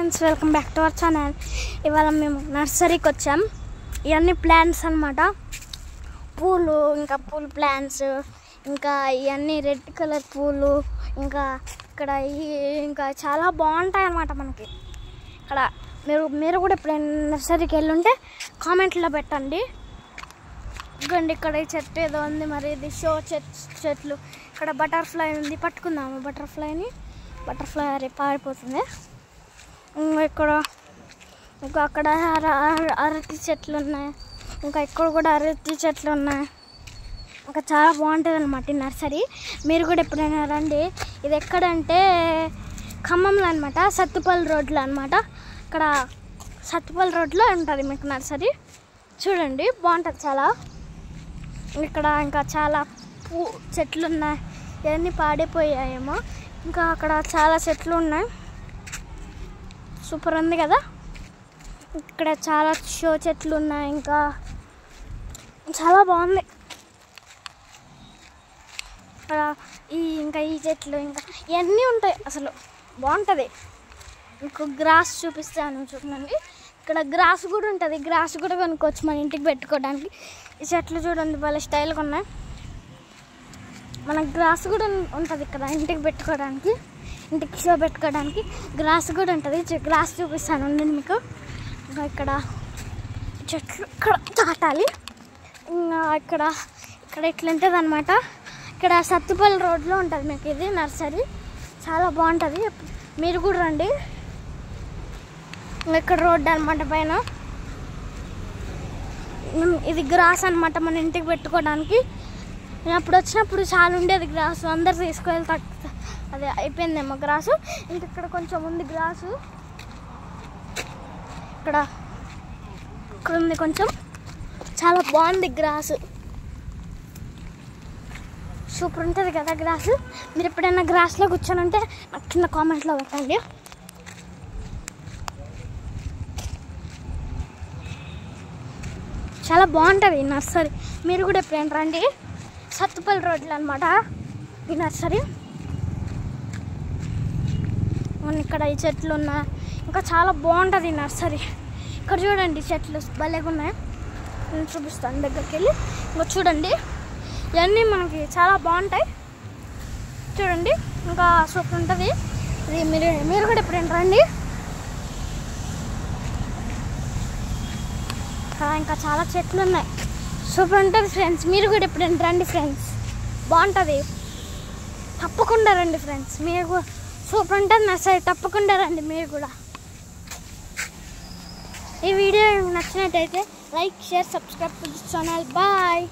Friends, welcome back to our channel. ఇవాళ మేము నర్సరీకి వచ్చాం. ఇవన్నీ ప్లాంట్స్ అన్నమాట. పూలు, ఇంకా పూల ప్లాంట్స్, ఇంకా ఇవన్నీ రెడ్ కలర్ పూలు, ఇంకా ఇక్కడ ఇంకా చాలా బాగుంటాయి అన్నమాట. మనకి ఇక్కడ మీరు కూడా ఎప్పుడైనా నర్సరీకి వెళ్ళుంటే కామెంట్లో పెట్టండి. ఇదిగోండి, ఇక్కడ ఈ చెట్టు ఏదో ఉంది, మరి ఇది షో చెట్లు. ఇక్కడ బటర్ఫ్లై ఉంది, పట్టుకుందాము బటర్ఫ్లైని. బటర్ఫ్లై పారిపోతుంది. ఇక్కడ ఇంకా అక్కడ అరటి చెట్లు ఉన్నాయి, ఇంకా ఇక్కడ కూడా అరటి చెట్లు ఉన్నాయి. ఇంకా చాలా బాగుంటుంది అన్నమాట ఈ నర్సరీ. మీరు కూడా ఎప్పుడైనా రండి. ఇది ఎక్కడంటే ఖమ్మంలో అనమాట, సత్తుపల్లి రోడ్లో అనమాట. ఇక్కడ సత్తుపల్లి రోడ్లో ఉంటుంది మీకు నర్సరీ. చూడండి, బాగుంటుంది చాలా. ఇక్కడ ఇంకా చాలా చెట్లు ఉన్నాయి. ఇవన్నీ పాడిపోయాయేమో. ఇంకా అక్కడ చాలా చెట్లు ఉన్నాయి. సూపర్ ఉంది కదా. ఇక్కడ చాలా షో చెట్లు ఉన్నాయి, ఇంకా చాలా బాగుంది. ఇక్కడ ఇంకా ఈ చెట్లు ఇంకా ఇవన్నీ ఉంటాయి. అసలు బాగుంటుంది. ఇంకో గ్రాస్ చూపిస్తాను చూడండి. ఇక్కడ గ్రాస్ కూడా ఉంటుంది. గ్రాస్ కూడా కొనుక్కోవచ్చు మన ఇంటికి పెట్టుకోవడానికి. ఈ చెట్లు చూడండి, వాళ్ళ స్టైల్గా ఉన్నాయి. మనకు గ్రాస్ కూడా ఉంటుంది ఇక్కడ ఇంటికి పెట్టుకోవడానికి, ఇంటికి షో పెట్టుకోవడానికి గ్రాస్ కూడా ఉంటుంది. గ్రాస్ చూపిస్తాను ఉండండి మీకు. ఇంకా ఇక్కడ చెట్లు ఇక్కడ దాటాలి. ఇంకా ఇక్కడ ఇట్లా ఉంటుంది అనమాట. ఇక్కడ సత్తుపల్లి రోడ్లో ఉంటుంది మీకు ఇది నర్సరీ. చాలా బాగుంటుంది. మీరు కూడా రండి. ఇక్కడ రోడ్డు అనమాట పైన. ఇది గ్రాస్ అనమాట మన ఇంటికి పెట్టుకోవడానికి. నేను అప్పుడు వచ్చినప్పుడు చాలా ఉండేది గ్రాసు. అందరు తీసుకువెళ్తా, అదే అయిపోయిందేమో గ్రాసు. ఇక్కడ కొంచెం ఉంది గ్రాసు. ఇక్కడ ఉంది కొంచెం. చాలా బాగుంది గ్రాసు. సూపర్ ఉంటుంది కదా గ్రాసు. మీరు ఎప్పుడైనా గ్రాస్లో కూర్చొని ఉంటే నాకు కింద కామెంట్లో పెట్టండి. చాలా బాగుంటుంది ఈ నర్సరీ. మీరు కూడా ఎప్పుడైనా రండి. సత్తుపల్లి రోడ్లు అనమాట ఈ నర్సరీ. ఇక్కడ ఈ చెట్లు ఉన్నాయి. ఇంకా చాలా బాగుంటుంది ఈ నర్సరీ. ఇక్కడ చూడండి, చెట్లు భలేగా ఉన్నాయి. నేను చూపిస్తాను దగ్గరికి వెళ్ళి. ఇంకా చూడండి, ఇవన్నీ మనకి చాలా బాగుంటాయి. చూడండి, ఇంకా సూపర్ ఉంటుంది ఇది. మీరు కూడా ఎప్పుడైనా రండి. ఇంకా చాలా చెట్లు ఉన్నాయి. సూపర్ ఉంటుంది ఫ్రెండ్స్. మీరు కూడా ఎప్పుడైనా రండి ఫ్రెండ్స్, బాగుంటుంది. తప్పకుండా రండి ఫ్రెండ్స్. మీరు కూడా సూపర్ ఉంటుంది నర్సరీ. తప్పకుండా రండి మీరు కూడా. ఈ వీడియో నచ్చినట్టయితే like, share, subscribe to this channel. Bye.